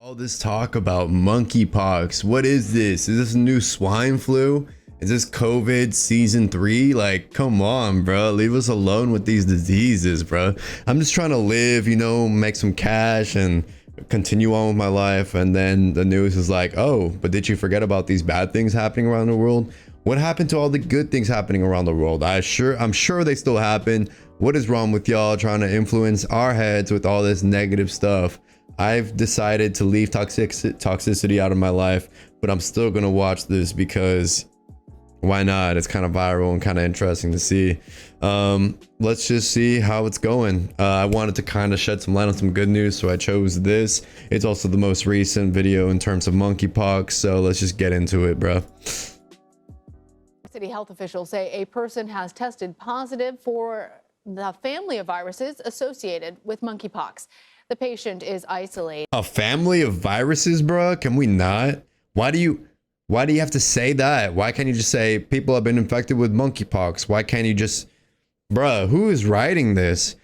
All this talk about monkeypox. What is this? Is this new swine flu? Is this COVID season 3? Like, come on, bro. Leave us alone with these diseases, bro. I'm just trying to live, you know, make some cash and continue on with my life. And then the news is like, oh, but did you forget about these bad things happening around the world? What happened to all the good things happening around the world? I'm sure they still happen. What is wrong with y'all trying to influence our heads with all this negative stuff? I've decided to leave toxicity out of my life, but I'm still gonna watch this because why not? It's kind of viral and kind of interesting to see. Let's just see how it's going. I wanted to kind of shed some light on some good news, so I chose this. It's also the most recent video in terms of monkeypox, so let's just get into it, bro. City health officials say a person has tested positive for the family of viruses associated with monkeypox. The patient is isolated. A family of viruses, bro? Can we not? Why do you have to say that? Why can't you just say people have been infected with monkeypox? Why can't you just, bro, who is writing this?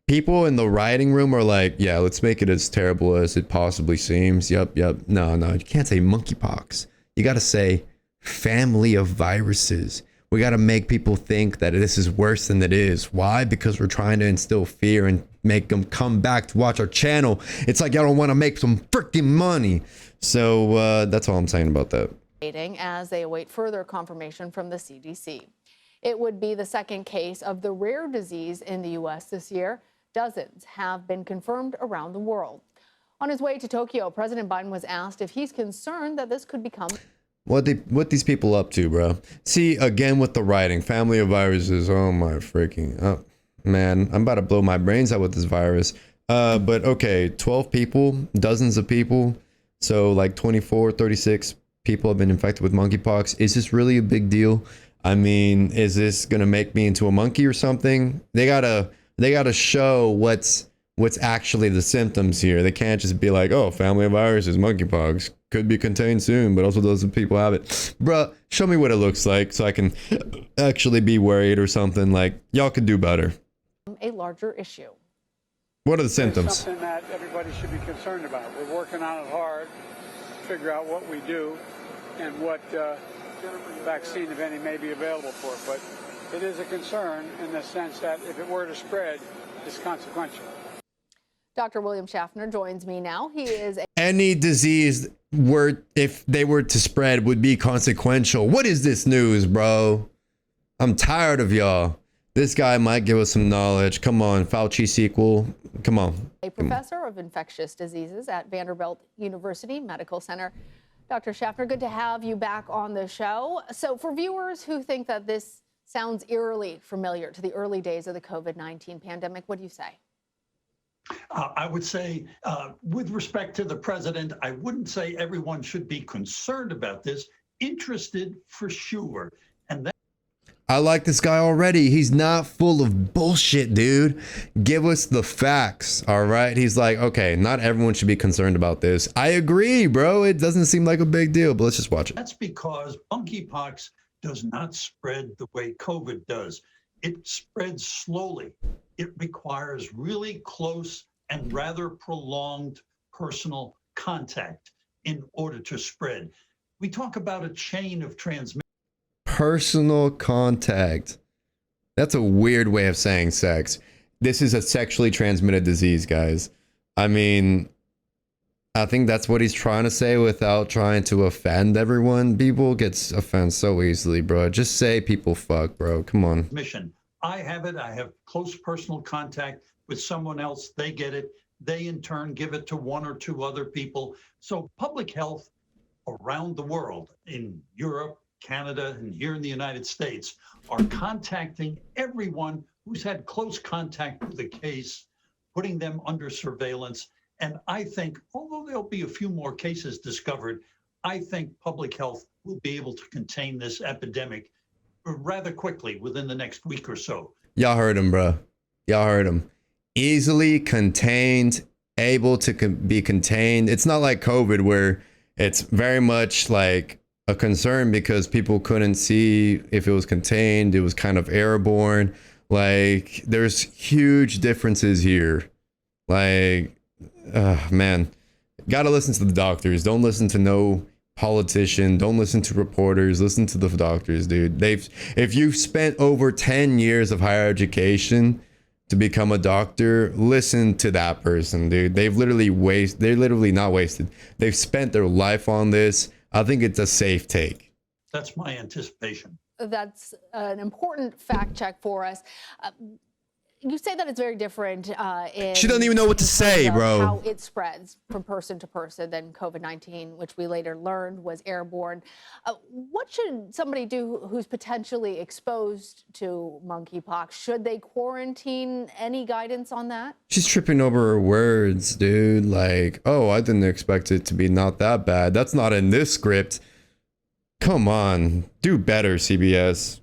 People in the writing room are like, yeah, let's make it as terrible as it possibly seems. Yep. No, you can't say monkeypox. You got to say family of viruses. We got to make people think that this is worse than it is. Why? Because we're trying to instill fear and make them come back to watch our channel. It's like y'all don't want to make some freaking money. So that's all I'm saying about that. As they await further confirmation from the CDC. It would be the second case of the rare disease in the U.S. this year. Dozens have been confirmed around the world. On his way to Tokyo, President Biden was asked if he's concerned that this could become... What these people up to, bro? See, again with the writing, family of viruses. Oh my freaking, oh man, I'm about to blow my brains out with this virus. But okay, 12 people, dozens of people. So like 24, 36 people have been infected with monkeypox. Is this really a big deal? I mean, is this gonna make me into a monkey or something? They gotta show what's actually the symptoms here. They can't just be like, oh, family of viruses, monkeypox, could be contained soon, but also those people have it. Bruh, show me what it looks like so I can actually be worried or something. Like, y'all could do better. A larger issue. What are the symptoms? It's something that everybody should be concerned about. We're working on it hard, figure out what we do and what vaccine, if any, may be available for it. But it is a concern in the sense that if it were to spread, it's consequential. Dr. William Schaffner joins me now. He is any disease if they were to spread would be consequential. What is this news, bro? I'm tired of y'all. This guy might give us some knowledge. Come on, Fauci sequel. Come on. A professor of infectious diseases at Vanderbilt University Medical Center. Dr. Schaffner, good to have you back on the show. So for viewers who think that this sounds eerily familiar to the early days of the COVID-19 pandemic, what do you say? I would say, with respect to the president, I wouldn't say everyone should be concerned about this. Interested for sure. And that I like this guy already. He's not full of bullshit, dude. Give us the facts, all right? He's like, okay, not everyone should be concerned about this. I agree, bro. It doesn't seem like a big deal, but let's just watch it. That's because monkeypox does not spread the way COVID does. It spreads slowly. It requires really close and rather prolonged personal contact in order to spread. We talk about a chain of transmission. Personal contact. That's a weird way of saying sex. This is a sexually transmitted disease, guys. I mean, I think that's what he's trying to say without trying to offend everyone. People get offended so easily, bro. Just say people fuck, bro. Come on. I have it. I have close personal contact with someone else. They get it. They in turn give it to one or two other people. So public health around the world, in Europe, Canada, and here in the United States, are contacting everyone who's had close contact with the case, putting them under surveillance. And I think, although there'll be a few more cases discovered, I think public health will be able to contain this epidemic rather quickly within the next week or so. Y'all heard him, bro. Y'all heard him. Easily contained, able to be contained. It's not like COVID where it's very much like a concern because people couldn't see if it was contained. It was kind of airborne. Like, there's huge differences here. Like, man, Gotta listen to the doctors. Don't listen to no politician. Don't listen to reporters. Listen to the doctors, dude. If you've spent over 10 years of higher education to become a doctor, listen to that person, dude. They're literally not wasted. They've spent their life on this. I think it's a safe take. That's my anticipation. That's an important fact check for us. You say that it's very different She doesn't even know what to say, bro. How it spreads from person to person than COVID-19, which we later learned was airborne. What should somebody do who's potentially exposed to monkeypox? Should they quarantine? Any guidance on that? She's tripping over her words, dude. Like, oh, I didn't expect it to be not that bad. That's not in this script. Come on, do better, CBS.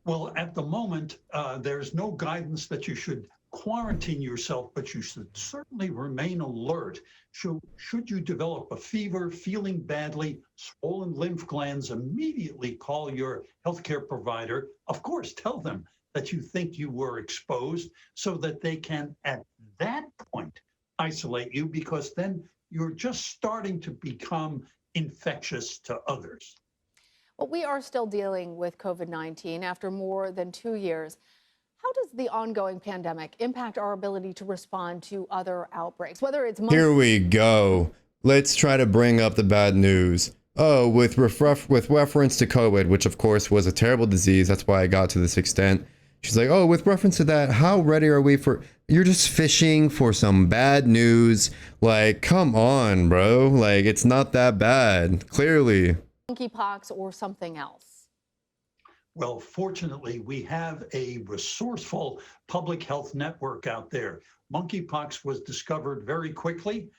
Well, at the moment, there's no guidance that you should quarantine yourself, but you should certainly remain alert. Should you develop a fever, feeling badly, swollen lymph glands, immediately call your healthcare provider. Of course, tell them that you think you were exposed so that they can, at that point, isolate you, because then you're just starting to become infectious to others. Well, we are still dealing with COVID-19 after more than 2 years. How does the ongoing pandemic impact our ability to respond to other outbreaks, whether it's... Here we go. Let's try to bring up the bad news. Oh, with reference to COVID, which of course was a terrible disease. That's why I got to this extent. She's like, oh, with reference to that, how ready are we for... You're just fishing for some bad news. Like, come on, bro. Like, it's not that bad, clearly. Monkeypox or something else? Well, fortunately, we have a resourceful public health network out there. Monkeypox was discovered very quickly,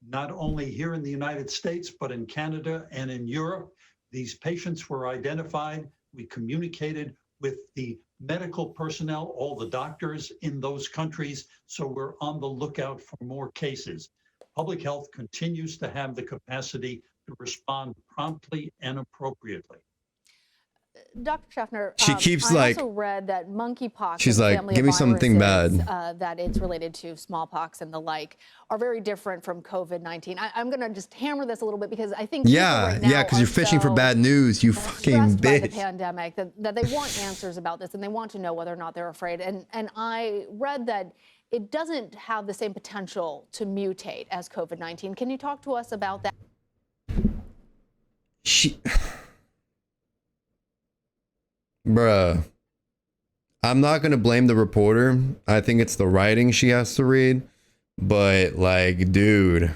not only here in the United States, but in Canada and in Europe. These patients were identified. We communicated with the medical personnel, all the doctors in those countries, so we're on the lookout for more cases. Public health continues to have the capacity to respond promptly and appropriately. Dr. Schaffner, She keeps I like, also read that monkeypox, she's and like, family give of me something viruses, bad. that it's related to smallpox and the like, are very different from COVID-19. I'm going to just hammer this a little bit because I think yeah, because you're fishing for bad news, you fucking by the bitch. pandemic, that they want answers about this and they want to know whether or not they're afraid. And I read that it doesn't have the same potential to mutate as COVID-19. Can you talk to us about that? Bruh, I'm not gonna blame the reporter. I think it's the writing she has to read, but like, dude,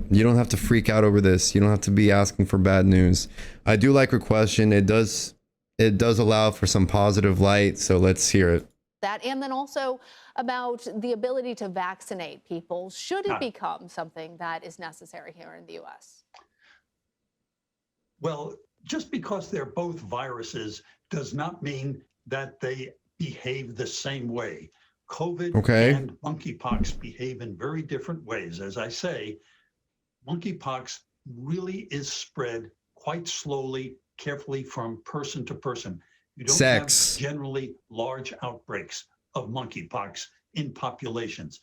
you don't have to freak out over this. You don't have to be asking for bad news. I do like her question. It does allow for some positive light, so let's hear it. That, and then also about the ability to vaccinate people, should it become something that is necessary here in the U.S.? Well, just because they're both viruses does not mean that they behave the same way. COVID and monkeypox behave in very different ways. As I say, monkeypox really is spread quite slowly, carefully from person to person. You don't have generally large outbreaks of monkeypox in populations.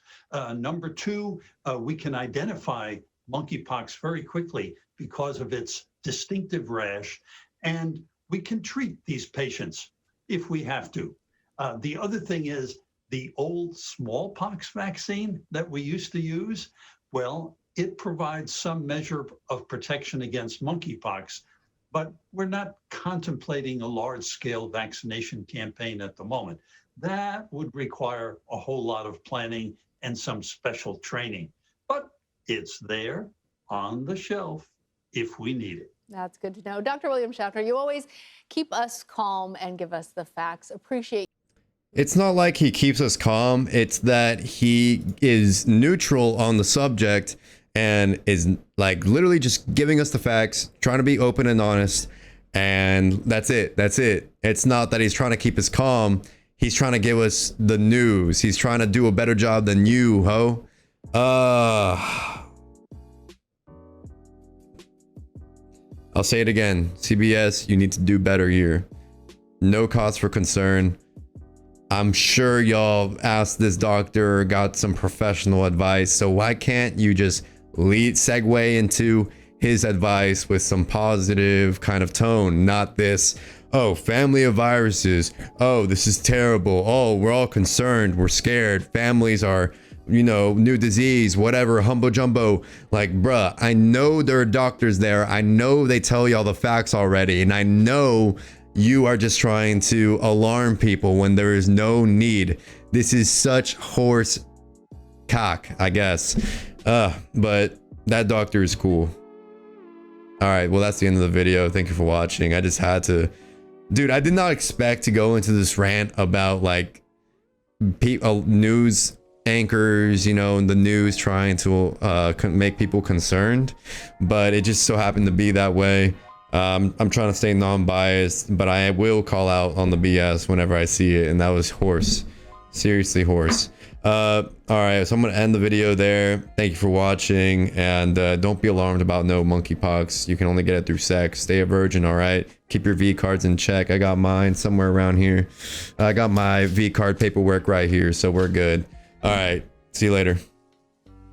Number two, we can identify monkeypox very quickly because of its distinctive rash, and we can treat these patients if we have to. The other thing is the old smallpox vaccine that we used to use. Well, it provides some measure of protection against monkeypox, but we're not contemplating a large-scale vaccination campaign at the moment. That would require a whole lot of planning and some special training, but it's there on the shelf if we need it. That's good to know. Dr. William Schaffner, you always keep us calm and give us the facts. Appreciate. It's not like he keeps us calm. It's that he is neutral on the subject and is like literally just giving us the facts, trying to be open and honest. And that's it. That's it. It's not that he's trying to keep us calm. He's trying to give us the news. He's trying to do a better job than you, ho. I'll say it again. CBS, you need to do better here. No cause for concern. I'm sure y'all asked this doctor, got some professional advice. So why can't you just segue into his advice with some positive kind of tone, not this, oh, family of viruses, oh, this is terrible, oh, we're all concerned, we're scared, families are, you know, new disease, whatever, humbo jumbo. Like, bruh, I know there are doctors there, I know they tell y'all the facts already, and I know you are just trying to alarm people when there is no need. This is such horse cock, I guess. But that doctor is cool. All right, well, that's the end of the video. Thank you for watching. I just had to, dude, I did not expect to go into this rant about like news anchors, you know, the news trying to make people concerned, but it just so happened to be that way. I'm trying to stay non-biased, but I will call out on the BS whenever I see it, and that was horse. Seriously horse. All right, so I'm gonna end the video there. Thank you for watching, and don't be alarmed about no monkeypox. You can only get it through sex. Stay a virgin, all right? Keep your V cards in check. I got mine somewhere around here. I got my V card paperwork right here, so we're good. All right, see you later.